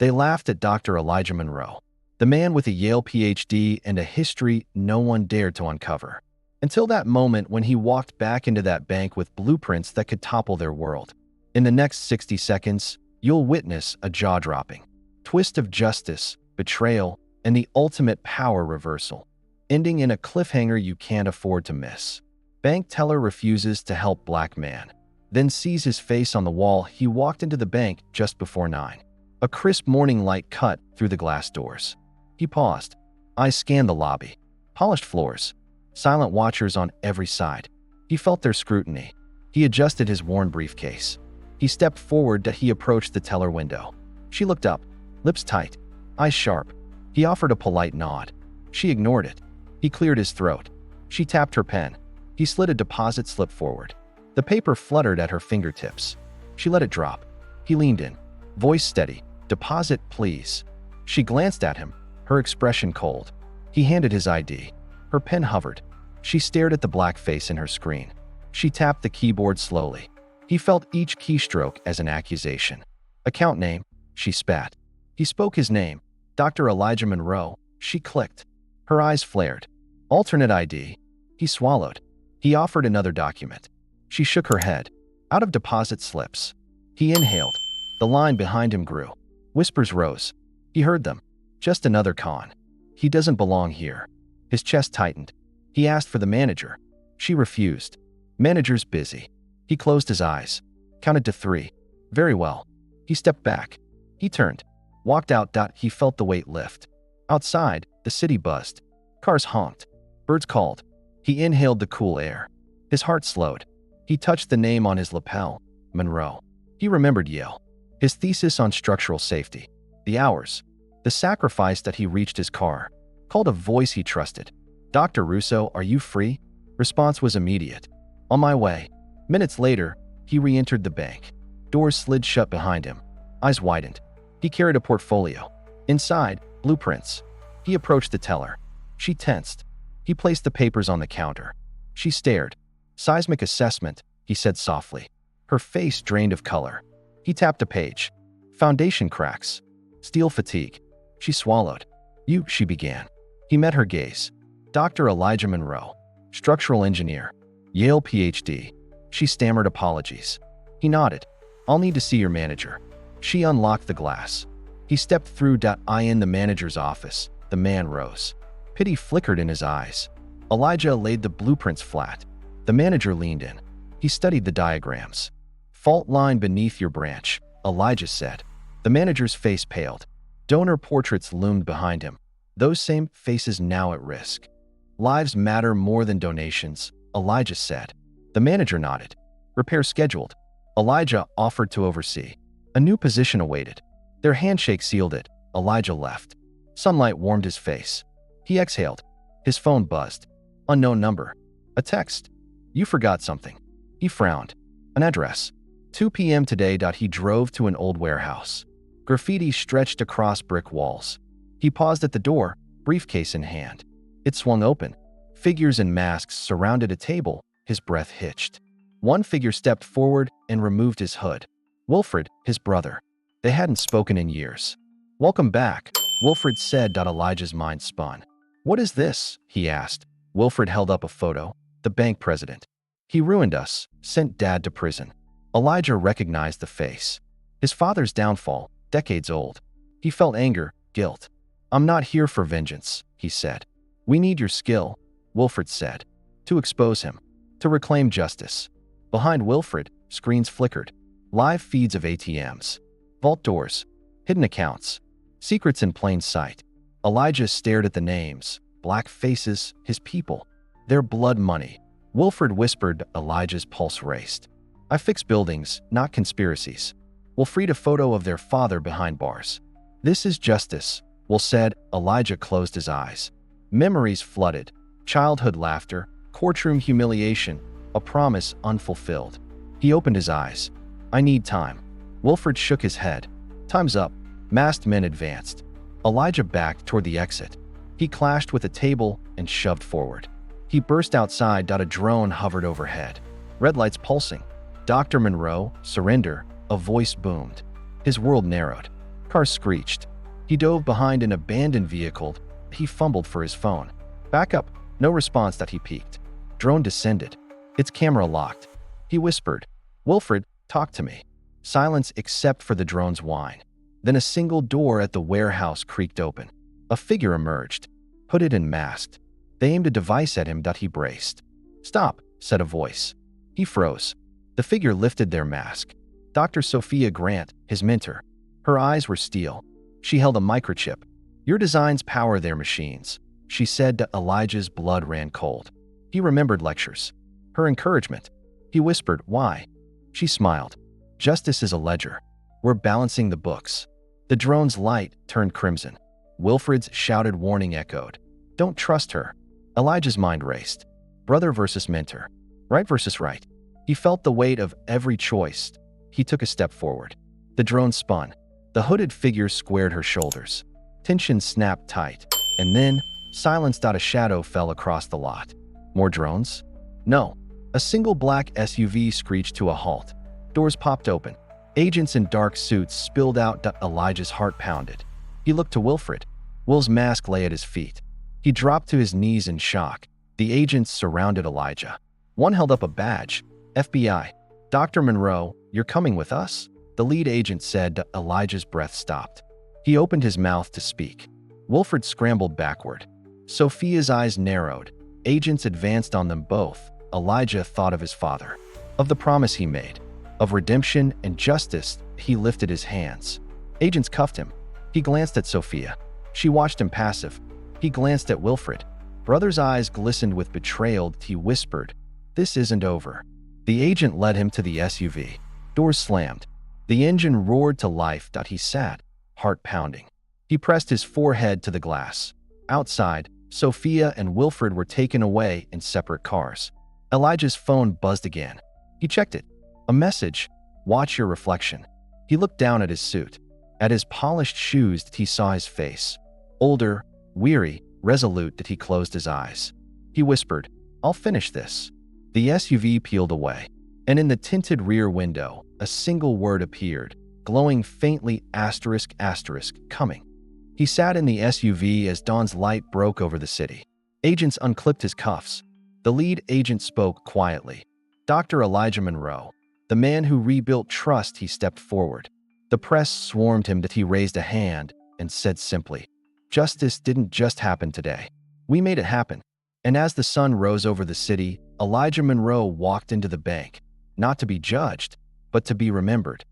They laughed at Dr. Elijah Monroe, the man with a Yale PhD and a history no one dared to uncover. Until that moment when he walked back into that bank with blueprints that could topple their world. In the next 60 seconds, you'll witness a jaw-dropping twist of justice, betrayal, and the ultimate power reversal, ending in a cliffhanger you can't afford to miss. Bank teller refuses to help black man, then sees his face on the wall. He walked into the bank just before 9. A crisp morning light cut through the glass doors. He paused. Eyes scanned the lobby. Polished floors. Silent watchers on every side. He felt their scrutiny. He adjusted his worn briefcase. He stepped forward. He approached the teller window. She looked up, lips tight, eyes sharp. He offered a polite nod. She ignored it. He cleared his throat. She tapped her pen. He slid a deposit slip forward. The paper fluttered at her fingertips. She let it drop. He leaned in, voice steady. Deposit, please. She glanced at him, her expression cold. He handed his ID. Her pen hovered. She stared at the black face in her screen. She tapped the keyboard slowly. He felt each keystroke as an accusation. Account name, she spat. He spoke his name, Dr. Elijah Monroe. She clicked. Her eyes flared. Alternate ID. He swallowed. He offered another document. She shook her head. Out of deposit slips. He inhaled. The line behind him grew. Whispers rose. He heard them. Just another con. He doesn't belong here. His chest tightened. He asked for the manager. She refused. Manager's busy. He closed his eyes. Counted to 3. Very well. He stepped back. He turned. Walked out. He felt the weight lift. Outside, the city buzzed. Cars honked. Birds called. He inhaled the cool air. His heart slowed. He touched the name on his lapel. Monroe. He remembered Yale. His thesis on structural safety. The hours. The sacrifice that he reached his car. Called a voice he trusted. Dr. Russo, are you free? Response was immediate. On my way. Minutes later, he re-entered the bank. Doors slid shut behind him. Eyes widened. He carried a portfolio. Inside, blueprints. He approached the teller. She tensed. He placed the papers on the counter. She stared. Seismic assessment, he said softly. Her face drained of color. He tapped a page. Foundation cracks. Steel fatigue. She swallowed. You, she began. He met her gaze. Dr. Elijah Monroe. Structural engineer. Yale PhD. She stammered apologies. He nodded. I'll need to see your manager. She unlocked the glass. He stepped through. In the manager's office. The man rose. Pity flickered in his eyes. Elijah laid the blueprints flat. The manager leaned in. He studied the diagrams. Fault line beneath your branch, Elijah said. The manager's face paled. Donor portraits loomed behind him. Those same faces now at risk. Lives matter more than donations, Elijah said. The manager nodded. Repair scheduled. Elijah offered to oversee. A new position awaited. Their handshake sealed it. Elijah left. Sunlight warmed his face. He exhaled. His phone buzzed. Unknown number. A text. You forgot something. He frowned. An address. 2 p.m. today. He drove to an old warehouse. Graffiti stretched across brick walls. He paused at the door, briefcase in hand. It swung open. Figures in masks surrounded a table. His breath hitched. One figure stepped forward and removed his hood. Wilfred, his brother. They hadn't spoken in years. Welcome back, Wilfred said. Elijah's mind spun. What is this? He asked. Wilfred held up a photo. The bank president. He ruined us, sent Dad to prison. Elijah recognized the face. His father's downfall, decades old. He felt anger, guilt. I'm not here for vengeance, he said. We need your skill, Wilfred said. To expose him. To reclaim justice. Behind Wilfred, screens flickered. Live feeds of ATMs. Vault doors. Hidden accounts. Secrets in plain sight. Elijah stared at the names. Black faces, his people. Their blood money. Wilfred whispered. Elijah's pulse raced. I fix buildings, not conspiracies. Will freed a photo of their father behind bars. This is justice, Will said. Elijah closed his eyes. Memories flooded. Childhood laughter, courtroom humiliation, a promise unfulfilled. He opened his eyes. I need time. Wilfred shook his head. Time's up. Masked men advanced. Elijah backed toward the exit. He clashed with a table and shoved forward. He burst outside. A drone hovered overhead. Red lights pulsing. Dr. Monroe, surrender, a voice boomed. His world narrowed. Car screeched. He dove behind an abandoned vehicle. He fumbled for his phone. Back up. No response that he peeked. Drone descended. Its camera locked. He whispered, "Wilfred, talk to me." Silence except for the drone's whine. Then a single door at the warehouse creaked open. A figure emerged, hooded and masked. They aimed a device at him that he braced. "Stop," said a voice. He froze. The figure lifted their mask. Dr. Sophia Grant, his mentor. Her eyes were steel. She held a microchip. "Your designs power their machines," she said that Elijah's blood ran cold. He remembered lectures. Her encouragement. He whispered, "Why?" She smiled. "Justice is a ledger. We're balancing the books." The drone's light turned crimson. Wilfred's shouted warning echoed. "Don't trust her." Elijah's mind raced. Brother versus mentor. Right versus right. He felt the weight of every choice. He took a step forward. The drone spun. The hooded figure squared her shoulders. Tension snapped tight. And then, silence. A shadow fell across the lot. More drones? No. A single black SUV screeched to a halt. Doors popped open. Agents in dark suits spilled out. Elijah's heart pounded. He looked to Wilfred. Will's mask lay at his feet. He dropped to his knees in shock. The agents surrounded Elijah. One held up a badge. FBI. "Dr. Monroe, you're coming with us?" The lead agent said. Elijah's breath stopped. He opened his mouth to speak. Wilfred scrambled backward. Sophia's eyes narrowed. Agents advanced on them both. Elijah thought of his father, of the promise he made, of redemption and justice. He lifted his hands. Agents cuffed him. He glanced at Sophia. She watched him passive. He glanced at Wilfred. Brother's eyes glistened with betrayal. He whispered, "This isn't over." The agent led him to the SUV. Doors slammed. The engine roared to life. He sat, heart pounding. He pressed his forehead to the glass. Outside, Sophia and Wilfred were taken away in separate cars. Elijah's phone buzzed again. He checked it. A message. "Watch your reflection." He looked down at his suit. At his polished shoes. He saw his face. Older, weary, resolute. He closed his eyes. He whispered, "I'll finish this." The SUV peeled away, and in the tinted rear window, a single word appeared, glowing faintly, coming. He sat in the SUV as dawn's light broke over the city. Agents unclipped his cuffs. The lead agent spoke quietly. "Dr. Elijah Monroe, the man who rebuilt trust." He stepped forward. The press swarmed him. He raised a hand and said simply, "Justice didn't just happen today. We made it happen." And as the sun rose over the city, Elijah Monroe walked into the bank, not to be judged, but to be remembered.